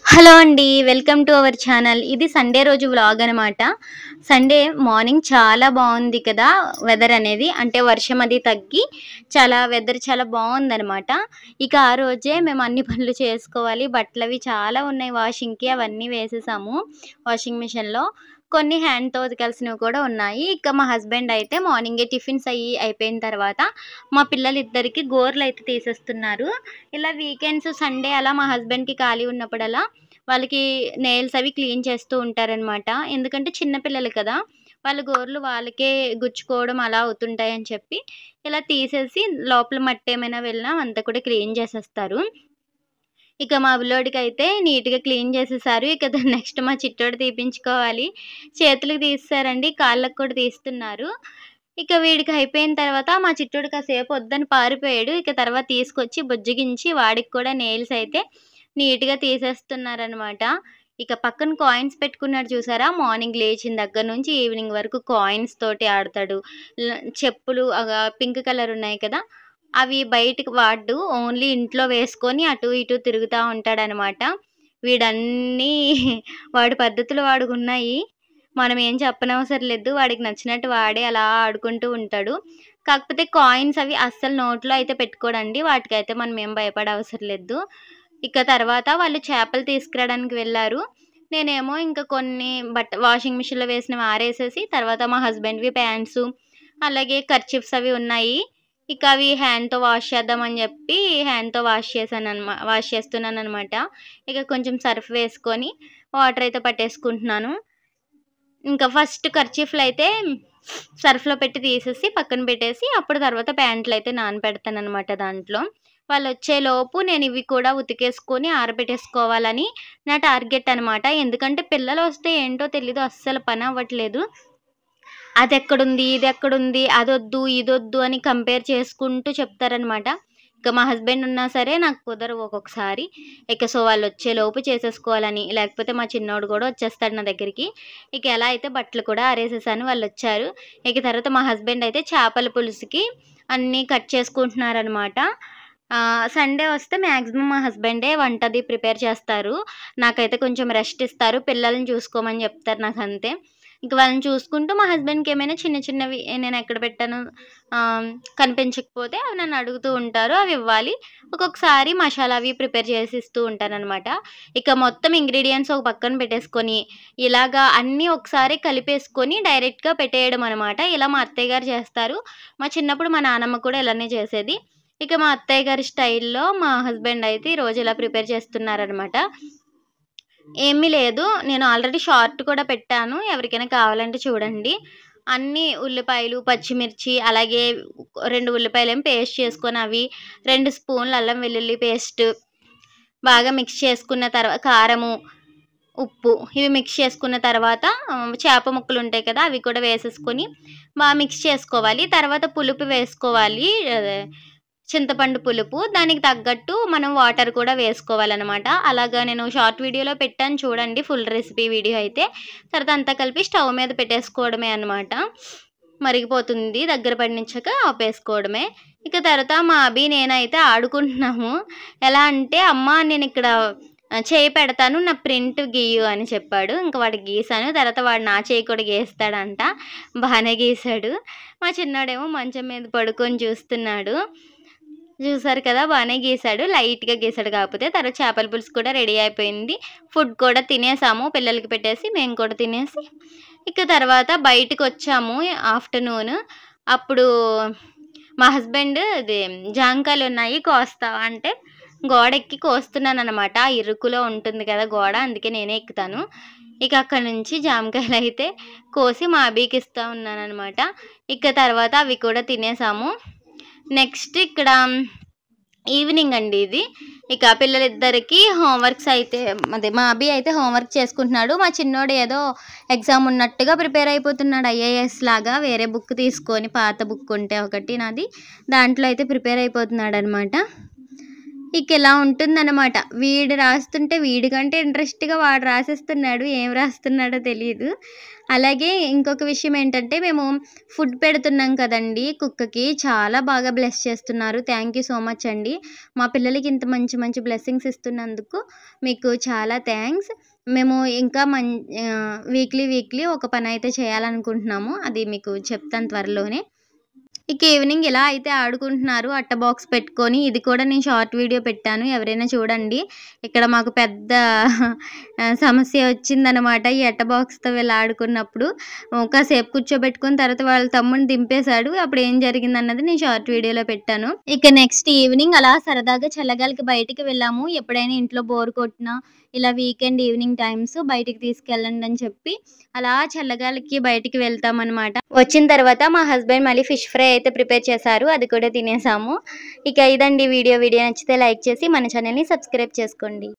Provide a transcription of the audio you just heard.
Hello అండి. Welcome to our channel. ఇది Sunday రోజు వ్లాగ్ అనమాట. సండే మార్నింగ్ చాలా బావుంది కదా! వెదర్ అనేది. అంటే వర్షం అది తగ్గి వెదర్ చాలా బావుందనమాట. ఇక ఆ రోజే మేము అన్ని పనులు చేసుకోవాలి. బట్టలవి చాలా ఉన్నాయి వాషింగ్‌కి. అవన్నీ వేసేసాము వాషింగ్ మిషన్‌లో. కొన్ని హ్యాండ్‌తో ఉతకాల్సినవి కూడా ఉన్నాయి. ఇక మా హస్బెండ్ అయితే మార్నింగే టిఫిన్స్ అయిపోయిన తర్వాత మా పిల్లలిద్దరికీ గోర్లయితే తీసేస్తున్నారు. ఇలా వీకెండ్స్ సండే అలా మా హస్బెండ్‌కి ఖాళీ ఉన్నప్పుడలా వాళ్ళకి నెయిల్స్ అవి క్లీన్ చేస్తూ ఉంటారనమాట. ఎందుకంటే చిన్న పిల్లలు కదా! వాళ్ళ గోర్లు వాళ్ళకే గుచ్చుకోవడం అలా అవుతుంటాయని చెప్పి, ఇలా తీసేసి లోపల మట్టేమైనా వెళ్ళినా అంతా కూడా క్లీన్ చేసేస్తారు. ఇక మా బుల్లోడికైతే నీట్‌గా క్లీన్ చేసేసారు. ఇక నెక్స్ట్ మా చిట్టోడు తీపించుకోవాలి. చేతులకి తీసేసారండి. కాళ్ళకి కూడా తీస్తున్నారు. ఇక వీడికి అయిపోయిన తర్వాత మా చిట్టోడు కాసేపు వద్దని పారిపోయాడు. ఇక తర్వాత తీసుకొచ్చి బుజ్జగించి వాడికి కూడా నెయిల్స్ అయితే నీట్‌గా తీసేస్తున్నారనమాట. ఇక పక్కన కాయిన్స్ పెట్టుకున్నాడు చూసారా? మార్నింగ్ లేచిన దగ్గర నుంచి ఈవినింగ్ వరకు కాయిన్స్ తోటి ఆడతాడు. చెప్పులు పింక్ కలర్ ఉన్నాయి కదా! అవి బయటికి వాడడు. ఓన్లీ ఇంట్లో వేసుకొని అటు ఇటు తిరుగుతా ఉంటాడనమాట. వీడన్నీ వాడి పద్ధతులు వాడికున్నాయి. మనం ఏం చెప్పనవసరం లేదు. వాడికి నచ్చినట్టు వాడే అలా ఆడుకుంటూ ఉంటాడు. కాకపోతే కాయిన్స్ అవి అస్సలు నోట్లో అయితే పెట్టుకోడండి. వాటికైతే మనం ఏం భయపడే అవసరం లేదు. ఇక తర్వాత వాళ్ళు చేపలు తీసుకురాడానికి వెళ్లారు. నేనేమో ఇంకా కొన్ని వాషింగ్ మిషన్‌లో వేసినవి ఆరేసేసి తర్వాత మా హస్బెండ్‌వి ప్యాంట్సు, అలాగే కర్చీఫ్స్ అవి ఉన్నాయి. ఇక అవి హ్యాండ్‌తో వాష్ చేద్దామని జెప్పి హ్యాండ్‌తో వాష్ చేస్తున్నాననమాట. ఇక కొంచెం సర్ఫ్ వేసుకొని వాటర్ అయితే పట్టేసుకుంటున్నాను. ఇంకా ఫస్ట్ కర్చీఫ్‌లు అయితే సర్ఫ్‌లో పెట్టి తీసేసి పక్కన పెట్టేసి అప్పుడు తర్వాత ప్యాంట్లయితే నానపెడతాననమాట దాంట్లో. వాళ్ళొచ్చేలోపు నేనివి కూడా ఉతికేసుకొని ఆరబెట్టేసుకోవాలని నా టార్గెట్ అనమాట. ఎందుకంటే పిల్లలొస్తే ఏంటో తెలీదు అస్సలు పనవ్వట్లేదు. అదెక్కడుంది, ఇదెక్కడుంది, అదొద్దు, ఇదొద్దు అని కంపేర్ చేసుకుంటూ చెప్తారనమాట. ఇక మా హస్బెండ్ ఉన్నా సరే నాకు కుదరవు ఒక్కొక్కసారి. సో, వాళ్ళొచ్చేలోపు చేసేసుకోవాలని. లేకపోతే మా చిన్నోడు గూడా వచ్చేస్తాడు నా దగ్గరికి. ఇక ఎలా అయితే బట్టలు కూడా ఆరేసేసాను. వాళ్ళొచ్చారు. ఇక తర్వాత మా హస్బెండ్ అయితే చేపల పులుసుకి అన్నీ కట్ చేసుకుంటున్నారనమాట. సండే వస్తే మాక్సిమం మా హస్బెండే వంటది ప్రిపేర్ చేస్తారు. నాకైతే కొంచెం రెస్ట్ ఇస్తారు. పిల్లల్ని చూసుకోమని చెప్తారు నాకంతే. ఇంక వాళ్ళని చూసుకుంటూ మా హస్బెండ్‌కేమైనా చిన్న చిన్నవి నేనెక్కడ పెట్టాను కనిపించకపోతే అవి నన్ను అడుగుతూ ఉంటారు. అవి ఇవ్వాలి. ఒక్కొక్కసారి మసాలా అవి ప్రిపేర్ చేసి ఇస్తూ ఉంటాననమాట. ఇక మొత్తం ఇంగ్రీడియెంట్స్ ఒక పక్కన పెట్టేసుకొని, ఇలాగా అన్నీ ఒకసారి కలిపేసుకొని డైరెక్ట్‌గా పెట్టేయడం అనమాట. ఇలా మా అత్తయ్య గారు చేస్తారు. మా చిన్నప్పుడు మా నానమ్మ కూడా ఇలానే చేసేది. ఇక మా అత్తయ్య గారి స్టైల్‌లో మా హస్బెండ్ అయితే ఈరోజు ఇలా ప్రిపేర్ చేస్తున్నారనమాట. ఏమీ లేదు. నేను ఆల్రెడీ షార్ట్ కూడా పెట్టాను. ఎవరికైనా కావాలంటే చూడండి. అన్నీ ఉల్లిపాయలు, పచ్చిమిర్చి అలాగే 2 ఉల్లిపాయలేమో పేస్ట్ చేసుకొని అవి 2 స్పూన్లు అల్లం వెల్లుల్లి పేస్ట్ బాగా మిక్స్ చేసుకున్న కారము, ఉప్పు ఇవి మిక్స్ చేసుకున్న తర్వాత చేప ముక్కలుంటాయి కదా! అవి కూడా వేసేసుకొని మిక్స్ చేసుకోవాలి. తర్వాత పులుపు వేసుకోవాలి. చింతపండు పులుపు. దానికి తగ్గట్టు మనం వాటర్ కూడా వేసుకోవాలనమాట. అలాగా నేను షార్ట్ వీడియోలో పెట్టాను చూడండి ఫుల్ రెసిపీ వీడియో అయితే. తర్వాత అంతా కలిపి స్టవ్ మీద పెట్టేసుకోవడమే అనమాట. మరిగిపోతుంది. దగ్గర పడినిచ్చాక ఆపేసుకోవడమే. ఇక తర్వాత మా అభి నేనైతే ఆడుకుంటున్నాము. ఎలా అంటే, "అమ్మ నేనిక్కడ చేయి పెడతాను. నా ప్రింట్ గీయు" అని చెప్పాడు. ఇంక వాడికి గీసాను. తర్వాత వాడు నా చేయి కూడా గీస్తాడంట. బానే గీసాడు. మా చిన్నోడేమో మంచం మీద పడుకొని చూస్తున్నాడు. చూసారు కదా! బానే గీసాడు. లైట్‌గా గీసాడు కాకపోతే. తర్వాత చేపల పులుసు కూడా రెడీ అయిపోయింది. ఫుడ్ కూడా తినేసాము. పిల్లలకి పెట్టేసి మేము కూడా తినేసి, ఇక తర్వాత బయటికొచ్చాము ఆఫ్టర్‌నూన్. అప్పుడు మా హస్బెండ్ జాంకాయలున్నాయి కోస్తావా అంటే, గోడెక్కి కోస్తున్నాననమాట. ఇరుకులో ఉంటుంది కదా గోడ. అందుకే నేనే ఎక్కుతాను. ఇక అక్కడి నుంచి జామకాయలైతే కోసి మా అభికి ఇస్తా ఉన్నాననమాట. ఇక తర్వాత అవి కూడా తినేసాము. నెక్స్ట్ ఇక్కడ ఈవినింగ్ అండి ఇది. ఇక పిల్లలిద్దరికీ హోంవర్క్స్ అయితే మా అభి అయితే హోంవర్క్ చేసుకుంటున్నాడు. మా చిన్నోడు ఏదో ఎగ్జామ్ ఉన్నట్టుగా ప్రిపేర్ అయిపోతున్నాడు. ఐఏఎస్ లాగా వేరే బుక్ తీసుకొని పాత బుక్ ఉంటే ఒకటి నాది దాంట్లో అయితే ప్రిపేర్ అయిపోతున్నాడనమాట. ఇక ఇలా ఉంటుందన్నమాట. వీడు రాస్తుంటే వీడికంటే ఇంట్రెస్ట్‌గా వాడు రాసేస్తున్నాడు. ఏం రాస్తున్నాడో తెలీదు. అలాగే ఇంకొక విషయం ఏంటంటే, మేము ఫుడ్ పెడుతున్నాం కదండీ కుక్కకి. చాలా బాగా బ్లెస్ చేస్తున్నారు. థ్యాంక్ యూ సో మచ్ అండి. మా పిల్లలకి ఇంత మంచి మంచి బ్లెస్సింగ్స్ ఇస్తున్నందుకు మీకు చాలా థ్యాంక్స్. మేము ఇంకా వీక్లీ ఒక పనైతే చేయాలనుకుంటున్నాము. అది మీకు చెప్తాను త్వరలోనే. ఇక ఈవినింగ్ ఇలా అయితే ఆడుకుంటున్నారు అట్ట బాక్స్ పెట్టుకొని. ఇది కూడా నేను షార్ట్ వీడియో పెట్టాను. ఎవరైనా చూడండి. ఇక్కడ మాకు పెద్ద సమస్య వచ్చిందనమాట. ఈ అట్ట బాక్స్‌తో వీళ్ళు ఆడుకున్నప్పుడు. కాసేపు కూర్చోబెట్టుకొని తర్వాత వాళ్ళ తమ్ముడిని దింపేశాడు. అప్పుడు ఏం జరిగిందన్నది నేను షార్ట్ వీడియోలో పెట్టాను. ఇక నెక్స్ట్ ఈవినింగ్ అలా సరదాగా చల్లగాలికి బయటికి వెళ్ళాము. ఎప్పుడైనా ఇంట్లో బోర్ కొట్టినా ఇలా వీకెండ్ ఈవినింగ్ టైమ్స్ బయటికి తీసుకెళ్ళండి అని చెప్పి అలా చల్లగాలికి బయటికి వెళ్తామన్నమాట. వచ్చిన తర్వాత మా హస్బెండ్ మళ్ళీ ఫిష్ ఫ్రై అయితే ప్రిపేర్ చేశారు. అది కూడా తినేసాము. ఇక ఇదండి వీడియో నచ్చితే లైక్ చేసి మన ఛానల్‌ని సబ్స్క్రైబ్ చేసుకోండి.